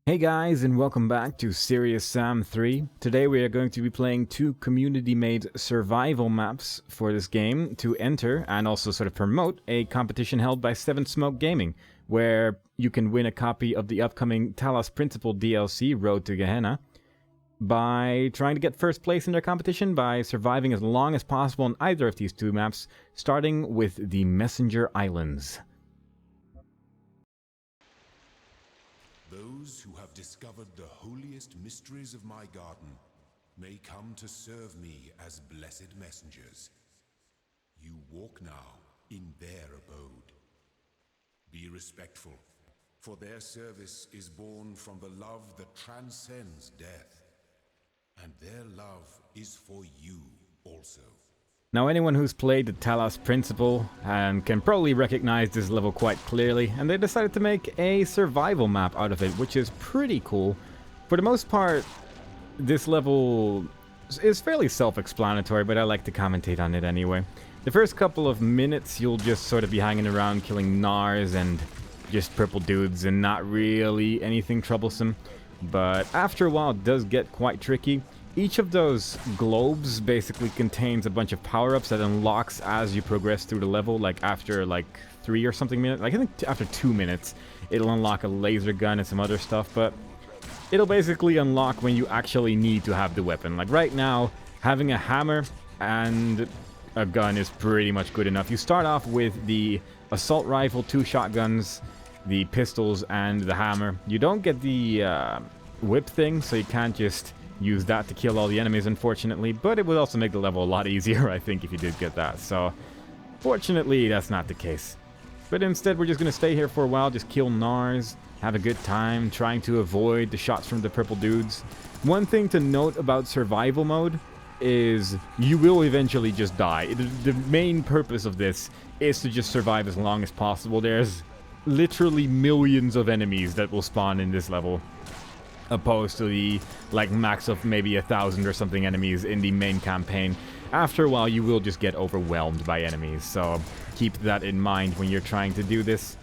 Hey guys, and welcome back to Serious Sam 3. Today we are going to be playing two community-made survival maps for this game to enter and also sort of promote a competition held by Seven Smoke Gaming, where you can win a copy of the upcoming Talos Principle DLC Road to Gehenna by trying to get first place in their competition by surviving as long as possible on either of these two maps, starting with the Messenger Islands. Those who have discovered the holiest mysteries of my garden may come to serve me as blessed messengers. You walk now in their abode. Be respectful, for their service is born from the love that transcends death, and their love is for you also. Now, anyone who's played the Talos Principle can probably recognize this level quite clearly, and they decided to make a survival map out of it, which is pretty cool. For the most part, this level is fairly self-explanatory, but I like to commentate on it anyway. The first couple of minutes, you'll just sort of be hanging around killing Gnars and just purple dudes and not really anything troublesome. But after a while, it does get quite tricky. Each of those globes basically contains a bunch of power-ups that unlocks as you progress through the level, like after 3 or something minutes. Like I think after 2 minutes, it'll unlock a laser gun and some other stuff, but it'll basically unlock when you actually need to have the weapon. Like right now, having a hammer and a gun is pretty much good enough. You start off with the assault rifle, 2 shotguns, the pistols, and the hammer. You don't get the whip thing, so you can't just use that to kill all the enemies, unfortunately, but it would also make the level a lot easier, I think, if you did get that. So, fortunately, that's not the case. But instead, we're just going to stay here for a while, just kill Gnars, have a good time, trying to avoid the shots from the purple dudes. One thing to note about survival mode is you will eventually just die. The main purpose of this is to just survive as long as possible. There's literally millions of enemies that will spawn in this level, opposed to the max of maybe 1,000 or something enemies in the main campaign. After a while, you will just get overwhelmed by enemies, so keep that in mind when you're trying to do this.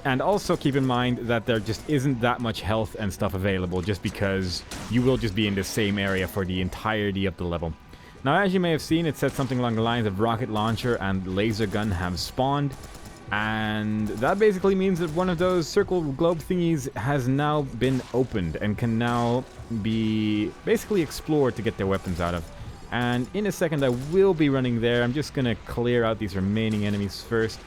And also keep in mind that there just isn't that much health and stuff available, just because you will just be in the same area for the entirety of the level. Now, as you may have seen, it said something along the lines of rocket launcher and laser gun have spawned. And that basically means that one of those circle globe thingies has now been opened and can now be basically explored to get their weapons out of. And in a second I will be running there. I'm just gonna clear out these remaining enemies first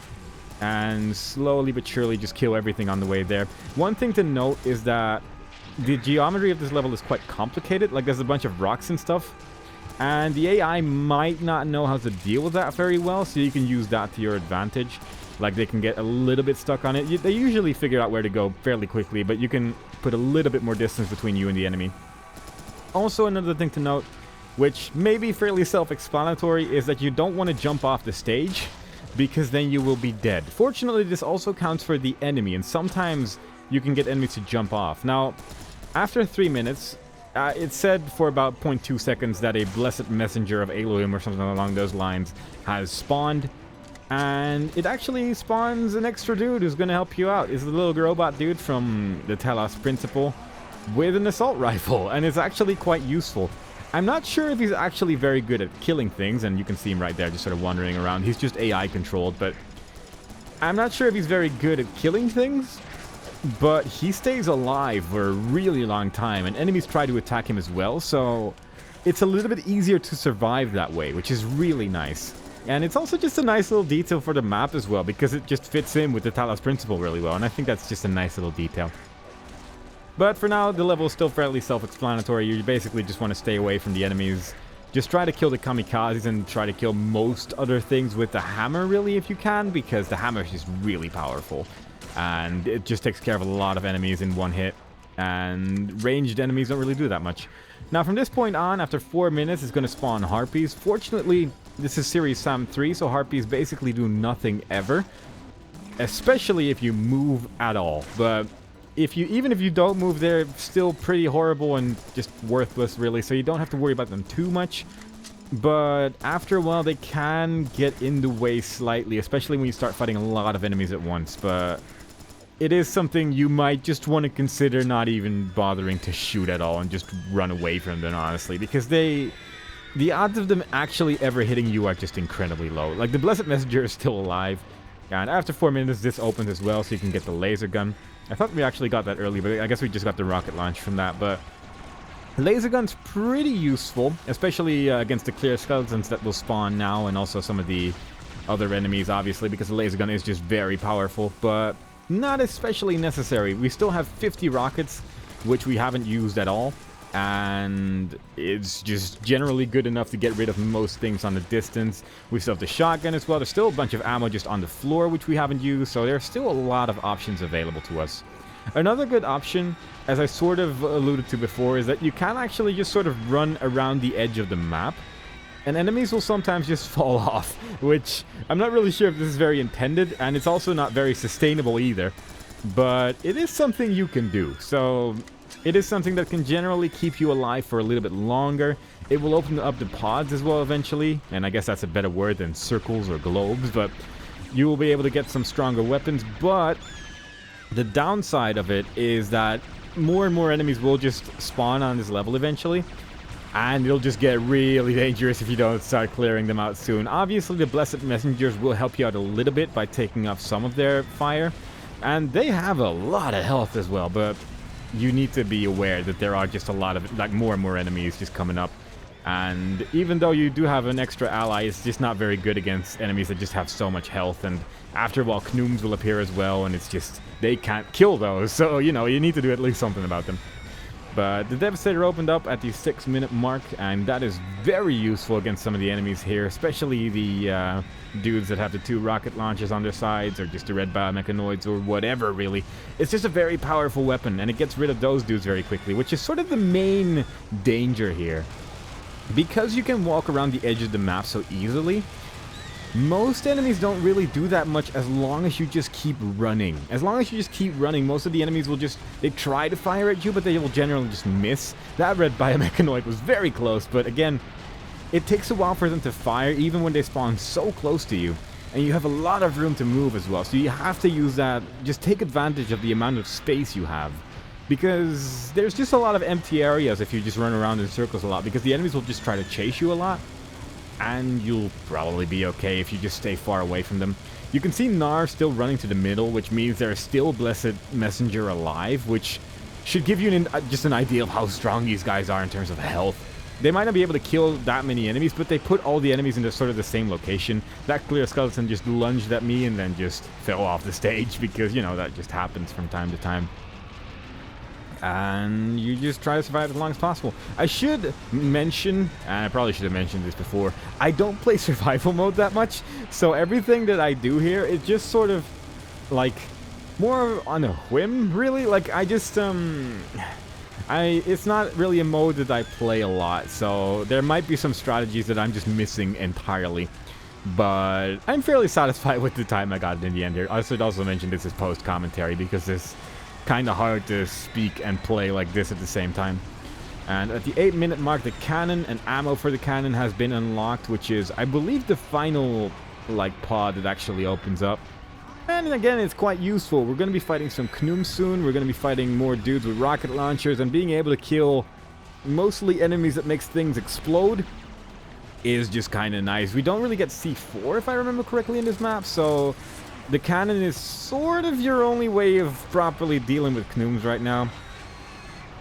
and slowly but surely just kill everything on the way there. One thing to note is that the geometry of this level is quite complicated. Like, there's a bunch of rocks and stuff, and the AI might not know how to deal with that very well, so you can use that to your advantage. Like, they can get a little bit stuck on it. They usually figure out where to go fairly quickly, but you can put a little bit more distance between you and the enemy. Also, another thing to note, which may be fairly self-explanatory, is that you don't want to jump off the stage, because then you will be dead. Fortunately, this also counts for the enemy, and sometimes you can get enemies to jump off. Now, after 3 minutes, it said for about 0.2 seconds that a blessed messenger of Elohim or something along those lines has spawned. And it actually spawns an extra dude who's going to help you out. It's the little robot dude from the Talos Principle with an assault rifle, and it's actually quite useful. I'm not sure if he's actually very good at killing things, and you can see him right there just sort of wandering around. He's just AI controlled, but I'm not sure if he's very good at killing things, but he stays alive for a really long time, and enemies try to attack him as well, so it's a little bit easier to survive that way, which is really nice. And it's also just a nice little detail for the map as well, because it just fits in with the Talos Principle really well, and I think that's just a nice little detail. But for now, the level is still fairly self-explanatory. You basically just want to stay away from the enemies. Just try to kill the kamikazes and try to kill most other things with the hammer, really, if you can, because the hammer is just really powerful. And it just takes care of a lot of enemies in one hit, and ranged enemies don't really do that much. Now, from this point on, after 4 minutes, it's going to spawn harpies. Fortunately, this is Serious Sam 3, so harpies basically do nothing ever, especially if you move at all. But even if you don't move, they're still pretty horrible and just worthless, really, so you don't have to worry about them too much. But after a while, they can get in the way slightly, especially when you start fighting a lot of enemies at once. But it is something you might just want to consider not even bothering to shoot at all and just run away from them, honestly, because the odds of them actually ever hitting you are just incredibly low. Like, the Blessed Messenger is still alive, and after 4 minutes this opens as well, so you can get the laser gun. I thought we actually got that early, but I guess we just got the rocket launch from that, but laser gun's pretty useful, especially against the clear skeletons that will spawn now, and also some of the other enemies, obviously, because the laser gun is just very powerful, but not especially necessary. We still have 50 rockets, which we haven't used at all, and it's just generally good enough to get rid of most things on the distance. We still have the shotgun as well. There's still a bunch of ammo just on the floor, which we haven't used, so there's still a lot of options available to us. Another good option, as I sort of alluded to before, is that you can actually just sort of run around the edge of the map, and enemies will sometimes just fall off, which I'm not really sure if this is very intended, and it's also not very sustainable either, but it is something you can do. So it is something that can generally keep you alive for a little bit longer. It will open up the pods as well eventually, and I guess that's a better word than circles or globes, but you will be able to get some stronger weapons. But the downside of it is that more and more enemies will just spawn on this level eventually, and it'll just get really dangerous if you don't start clearing them out soon. Obviously, the Blessed Messengers will help you out a little bit by taking off some of their fire, and they have a lot of health as well, but you need to be aware that there are just a lot of, like, more and more enemies just coming up. And even though you do have an extra ally, it's just not very good against enemies that just have so much health. And after a while, Knooms will appear as well, and it's just, they can't kill those. So, you know, you need to do at least something about them. But the Devastator opened up at the 6-minute mark, and that is very useful against some of the enemies here, especially the dudes that have the 2 rocket launchers on their sides, or just the red biomechanoids, or whatever, really. It's just a very powerful weapon, and it gets rid of those dudes very quickly, which is sort of the main danger here. Because you can walk around the edge of the map so easily, most enemies don't really do that much as long as you just keep running. As long as you just keep running, most of the enemies will just, they try to fire at you, but they will generally just miss. That red biomechanoid was very close, but again, it takes a while for them to fire, even when they spawn so close to you. And you have a lot of room to move as well, so you have to use that, just take advantage of the amount of space you have. Because there's just a lot of empty areas if you just run around in circles a lot, because the enemies will just try to chase you a lot. And you'll probably be okay if you just stay far away from them. You can see Gnar still running to the middle, which means there's still Blessed Messenger alive, which should give you just an idea of how strong these guys are in terms of health. They might not be able to kill that many enemies, but they put all the enemies into sort of the same location. That clear skeleton just lunged at me and then just fell off the stage because, you know, that just happens from time to time. And you just try to survive as long as possible. I should mention, and I probably should have mentioned this before, I don't play survival mode that much, so everything that I do here is just sort of, like, more on a whim, really. Like, I just, it's not really a mode that I play a lot, so there might be some strategies that I'm just missing entirely. But I'm fairly satisfied with the time I got in the end here. I should also mention this is post-commentary, because this kind of hard to speak and play like this at the same time. And at the 8-minute mark, the cannon and ammo for the cannon has been unlocked, which is, I believe, the final, like, pod that actually opens up. And again, it's quite useful. We're going to be fighting some Knooms soon. We're going to be fighting more dudes with rocket launchers, and being able to kill mostly enemies that makes things explode is just kind of nice. We don't really get C4, if I remember correctly, in this map, so the cannon is sort of your only way of properly dealing with Knooms right now.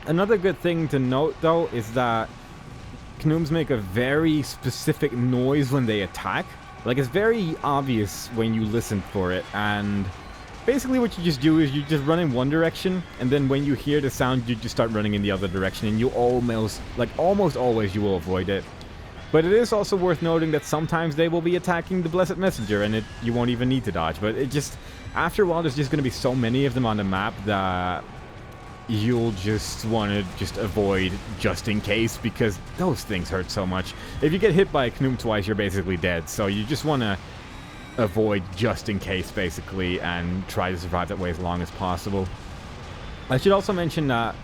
Another good thing to note, though, is that Knooms make a very specific noise when they attack. Like, it's very obvious when you listen for it, and basically what you just do is you just run in one direction, and then when you hear the sound, you just start running in the other direction, and you almost always you will avoid it. But it is also worth noting that sometimes they will be attacking the Blessed Messenger, and you won't even need to dodge. But it just, after a while, there's just going to be so many of them on the map that you'll just want to just avoid just in case, because those things hurt so much. If you get hit by a Knoom twice, you're basically dead. So you just want to avoid just in case, basically, and try to survive that way as long as possible. I should also mention that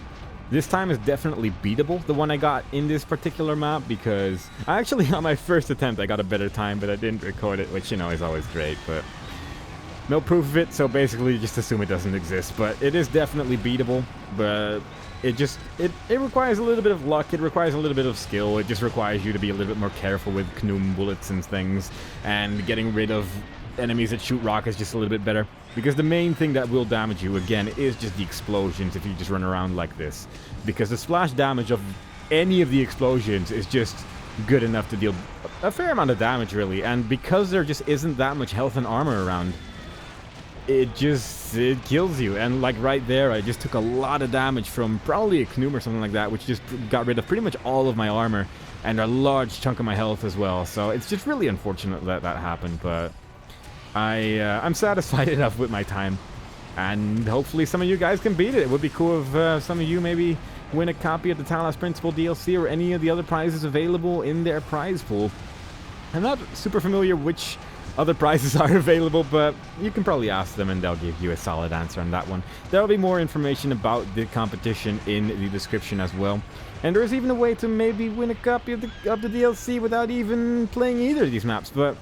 this time is definitely beatable, the one I got in this particular map, because I actually, on my first attempt, I got a better time, but I didn't record it, which, you know, is always great. But no proof of it, so basically just assume it doesn't exist. But it is definitely beatable, but it requires a little bit of luck, it requires a little bit of skill, it just requires you to be a little bit more careful with Knum bullets and things, and getting rid of enemies that shoot rockets just a little bit better. Because the main thing that will damage you, again, is just the explosions if you just run around like this. Because the splash damage of any of the explosions is just good enough to deal a fair amount of damage, really. And because there just isn't that much health and armor around, it kills you. And like right there, I just took a lot of damage from probably a Knum or something like that, which just got rid of pretty much all of my armor and a large chunk of my health as well. So it's just really unfortunate that that happened, but I'm satisfied enough with my time, and hopefully some of you guys can beat it. It would be cool if some of you maybe win a copy of the Talos Principle DLC or any of the other prizes available in their prize pool. I'm not super familiar which other prizes are available, but you can probably ask them and they'll give you a solid answer on that one. There will be more information about the competition in the description as well. And there is even a way to maybe win a copy of the DLC without even playing either of these maps, but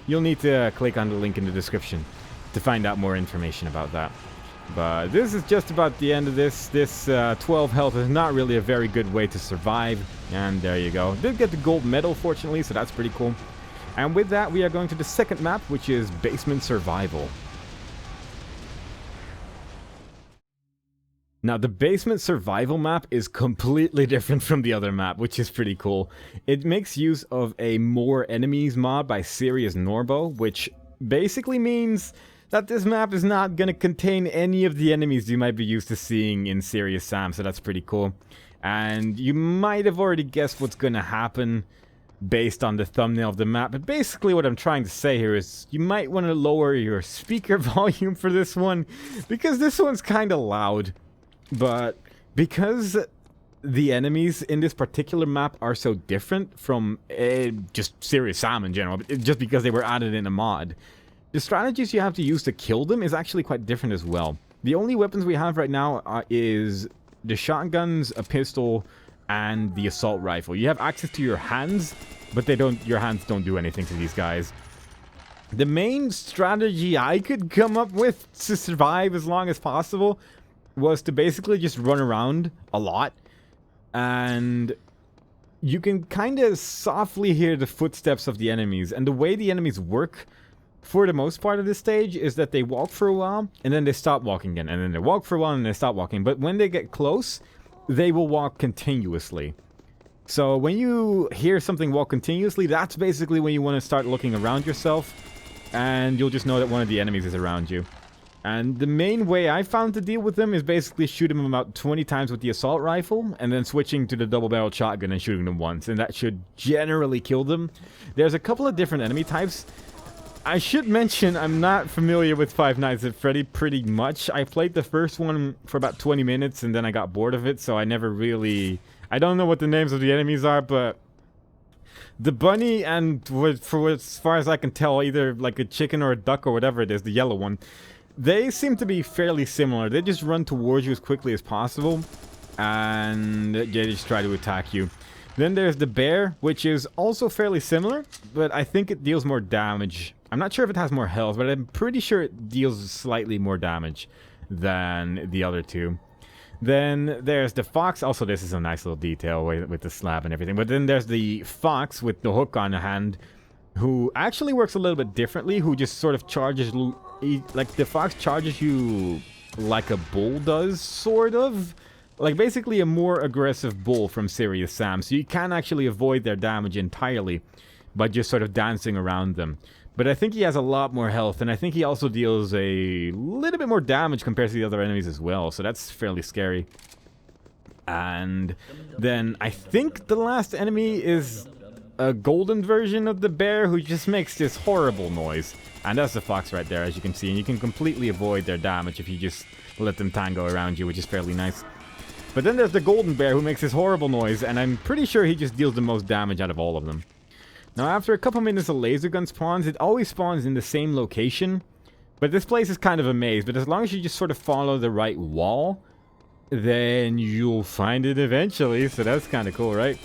you'll need to click on the link in the description to find out more information about that. But this is just about the end of this. This 12 health is not really a very good way to survive. And there you go. Did get the gold medal, fortunately, so that's pretty cool. And with that, we are going to the second map, which is Basement Survival. Now, the Basement Survival map is completely different from the other map, which is pretty cool. It makes use of a More Enemies mod by Serious Norbo, which basically means that this map is not going to contain any of the enemies you might be used to seeing in Serious Sam, so that's pretty cool. And you might have already guessed what's going to happen based on the thumbnail of the map, but basically what I'm trying to say here is you might want to lower your speaker volume for this one, because this one's kind of loud. But because the enemies in this particular map are so different from just Serious Sam in general, just because they were added in a mod, the strategies you have to use to kill them is actually quite different as well. The only weapons we have right now is the shotguns, a pistol, and the assault rifle. You have access to your hands, but your hands don't do anything to these guys. The main strategy I could come up with to survive as long as possible was to basically just run around a lot, and you can kind of softly hear the footsteps of the enemies. And the way the enemies work for the most part of this stage is that they walk for a while and then they stop walking again, and then they walk for a while and they stop walking. But when they get close, they will walk continuously. So when you hear something walk continuously, that's basically when you want to start looking around yourself, and you'll just know that one of the enemies is around you. And the main way I found to deal with them is basically shooting them about 20 times with the assault rifle, and then switching to the double-barreled shotgun and shooting them once, and that should generally kill them. There's a couple of different enemy types. I should mention I'm not familiar with Five Nights at Freddy pretty much. I played the first one for about 20 minutes, and then I got bored of it, so I never really... I don't know what the names of the enemies are, but the bunny and, for as far as I can tell, either like a chicken or a duck or whatever it is, the yellow one, they seem to be fairly similar. They just run towards you as quickly as possible, and they just try to attack you. Then there's the bear, which is also fairly similar, but I think it deals more damage. I'm not sure if it has more health, but I'm pretty sure it deals slightly more damage than the other two. Then there's the fox. Also, this is a nice little detail with the slab and everything. But then there's the fox with the hook on the hand, who actually works a little bit differently, who just sort of charges... Like, the fox charges you like a bull does, sort of. Like, basically a more aggressive bull from Serious Sam. So you can actually avoid their damage entirely by just sort of dancing around them. But I think he has a lot more health, and I think he also deals a little bit more damage compared to the other enemies as well. So that's fairly scary. And then I think the last enemy is a golden version of the bear who just makes this horrible noise. And that's the fox right there, as you can see. And you can completely avoid their damage if you just let them tango around you, which is fairly nice. But then there's the golden bear who makes this horrible noise, and I'm pretty sure he just deals the most damage out of all of them. Now, after a couple minutes of laser gun spawns, it always spawns in the same location. But this place is kind of a maze, but as long as you just sort of follow the right wall, then you'll find it eventually. So that's kind of cool, right?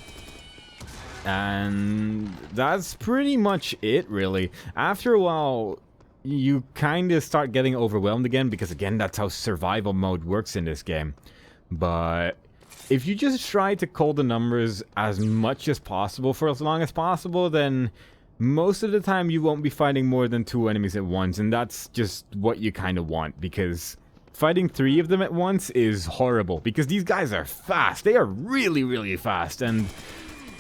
And that's pretty much it, really. After a while, you kind of start getting overwhelmed again, because again, that's how survival mode works in this game. But if you just try to call the numbers as much as possible for as long as possible, then most of the time you won't be fighting more than 2 enemies at once, and that's just what you kind of want, because fighting 3 of them at once is horrible, because these guys are fast. They are really, really fast, and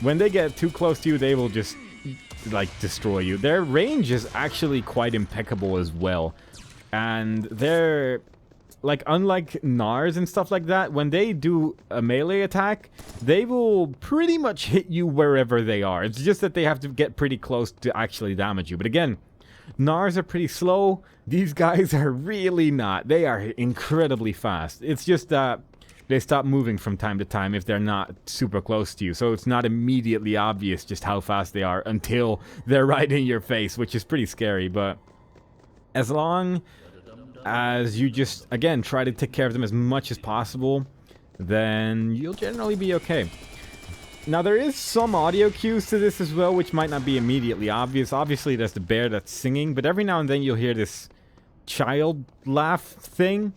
when they get too close to you, they will just, like, destroy you. Their range is actually quite impeccable as well, and they're, like, unlike Nars and stuff like that, when they do a melee attack, they will pretty much hit you wherever they are. It's just that they have to get pretty close to actually damage you. But again, Nars are pretty slow. These guys are really not. They are incredibly fast. It's just that they stop moving from time to time if they're not super close to you. So it's not immediately obvious just how fast they are until they're right in your face, which is pretty scary. But as long as you just, again, try to take care of them as much as possible, then you'll generally be okay. Now, there is some audio cues to this as well, which might not be immediately obvious. Obviously, there's the bear that's singing, but every now and then you'll hear this child laugh thing.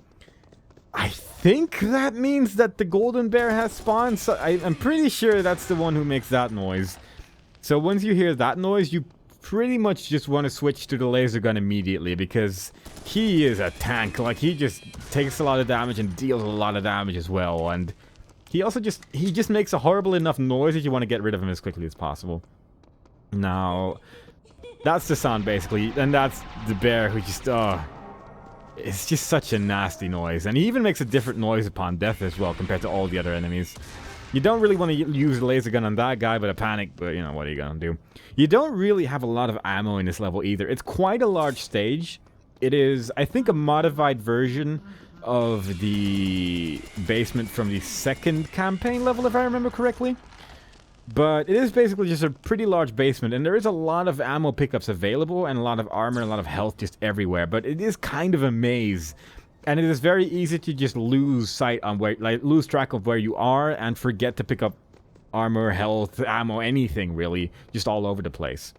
I think that means that the golden bear has spawned, so I'm pretty sure that's the one who makes that noise. So once you hear that noise, you pretty much just want to switch to the laser gun immediately, because he is a tank. Like, he just takes a lot of damage and deals a lot of damage as well, and he also just makes a horrible enough noise that you want to get rid of him as quickly as possible. Now, that's the sound basically, and that's the bear who just, it's just such a nasty noise, and he even makes a different noise upon death as well compared to all the other enemies. You don't really want to use a laser gun on that guy, but a panic, but you know, what are you gonna do? You don't really have a lot of ammo in this level either. It's quite a large stage. It is, I think, a modified version of the basement from the second campaign level, if I remember correctly. But it is basically just a pretty large basement, and there is a lot of ammo pickups available, and a lot of armor, and a lot of health just everywhere. But it is kind of a maze. And it is very easy to just lose sight on where, like, lose track of where you are and forget to pick up armor, health, ammo, anything really, just all over the place.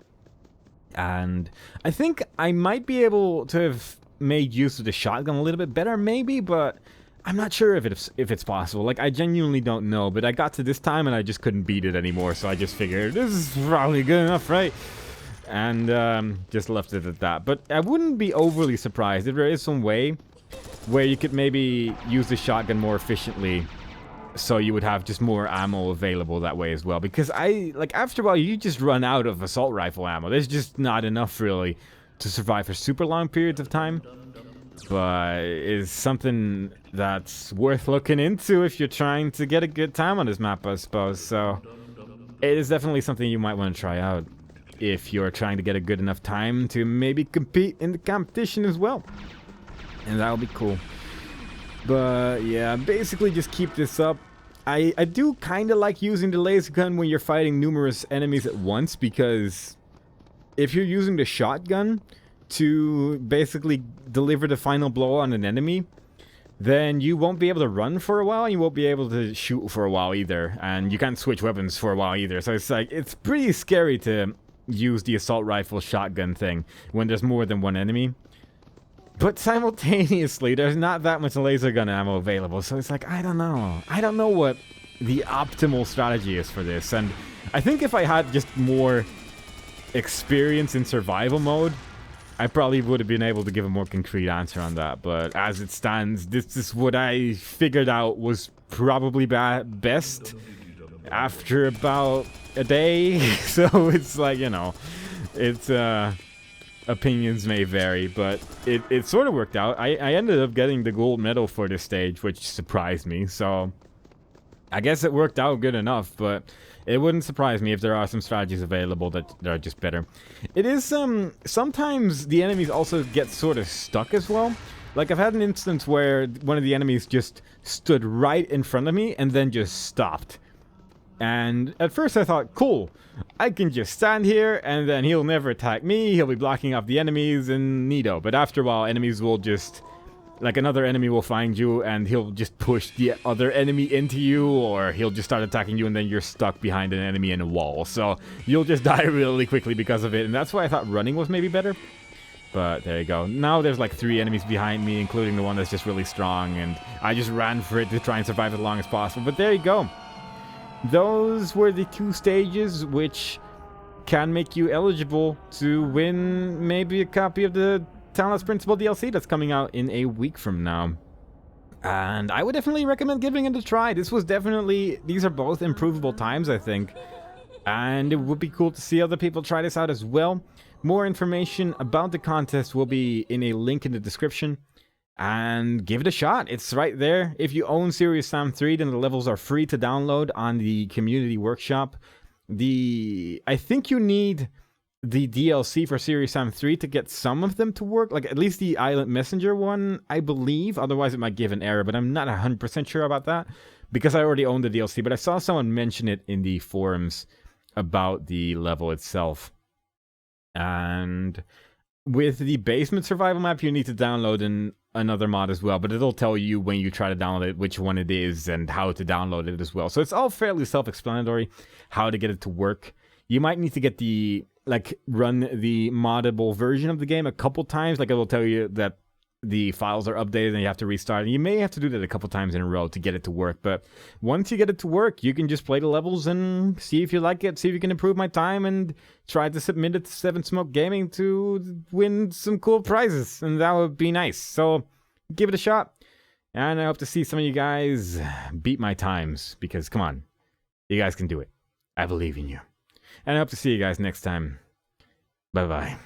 And I think I might be able to have made use of the shotgun a little bit better, maybe, but I'm not sure if it's possible. Like, I genuinely don't know, but I got to this time and I just couldn't beat it anymore, so I just figured this is probably good enough, right? And just left it at that. But I wouldn't be overly surprised if there is some way where you could maybe use the shotgun more efficiently, so you would have just more ammo available that way as well. Because after a while, you just run out of assault rifle ammo. There's just not enough, really, to survive for super long periods of time. But it's something that's worth looking into if you're trying to get a good time on this map, I suppose. So it is definitely something you might want to try out if you're trying to get a good enough time to maybe compete in the competition as well. And that'll be cool. But yeah, basically just keep this up. I do kind of like using the laser gun when you're fighting numerous enemies at once, because if you're using the shotgun to basically deliver the final blow on an enemy, then you won't be able to run for a while, and you won't be able to shoot for a while either, and you can't switch weapons for a while either. So it's like, it's pretty scary to use the assault rifle shotgun thing when there's more than one enemy. But simultaneously, there's not that much laser gun ammo available, so it's like, I don't know. I don't know what the optimal strategy is for this, and I think if I had just more experience in survival mode, I probably would have been able to give a more concrete answer on that. But as it stands, this is what I figured out was probably best after about a day. So it's like, you know, it's opinions may vary, but it sort of worked out. I ended up getting the gold medal for this stage, which surprised me. So I guess it worked out good enough, but it wouldn't surprise me if there are some strategies available that are just better. It is sometimes the enemies also get sort of stuck as well. Like, I've had an instance where one of the enemies just stood right in front of me and then just stopped. And at first I thought, cool, I can just stand here and then he'll never attack me, he'll be blocking off the enemies and neato. But after a while, enemies will just, like, another enemy will find you and he'll just push the other enemy into you, or he'll just start attacking you and then you're stuck behind an enemy in a wall. So you'll just die really quickly because of it, and that's why I thought running was maybe better. But there you go. Now there's like 3 enemies behind me, including the one that's just really strong, and I just ran for it to try and survive as long as possible. But there you go. Those were the 2 stages which can make you eligible to win maybe a copy of the Talos Principle DLC that's coming out in a week from now. And I would definitely recommend giving it a try. These are both improvable times, I think. And it would be cool to see other people try this out as well. More information about the contest will be in a link in the description. And give it a shot. It's right there. If you own Serious Sam 3, then the levels are free to download on the Community Workshop. I think you need the DLC for Serious Sam 3 to get some of them to work. Like, at least the Island Messenger one, I believe. Otherwise, it might give an error, but I'm not 100% sure about that. Because I already own the DLC, but I saw someone mention it in the forums about the level itself. And with the basement survival map, you need to download another mod as well, but it'll tell you when you try to download it which one it is and how to download it as well. So it's all fairly self-explanatory how to get it to work. You might need to get run the moddable version of the game a couple times. Like, it will tell you that the files are updated and you have to restart. And you may have to do that a couple times in a row to get it to work. But once you get it to work, you can just play the levels and see if you like it, see if you can improve my time, and try to submit it to Seven Smoke Gaming to win some cool prizes. And that would be nice. So give it a shot. And I hope to see some of you guys beat my times, because come on, you guys can do it. I believe in you. And I hope to see you guys next time. Bye-bye.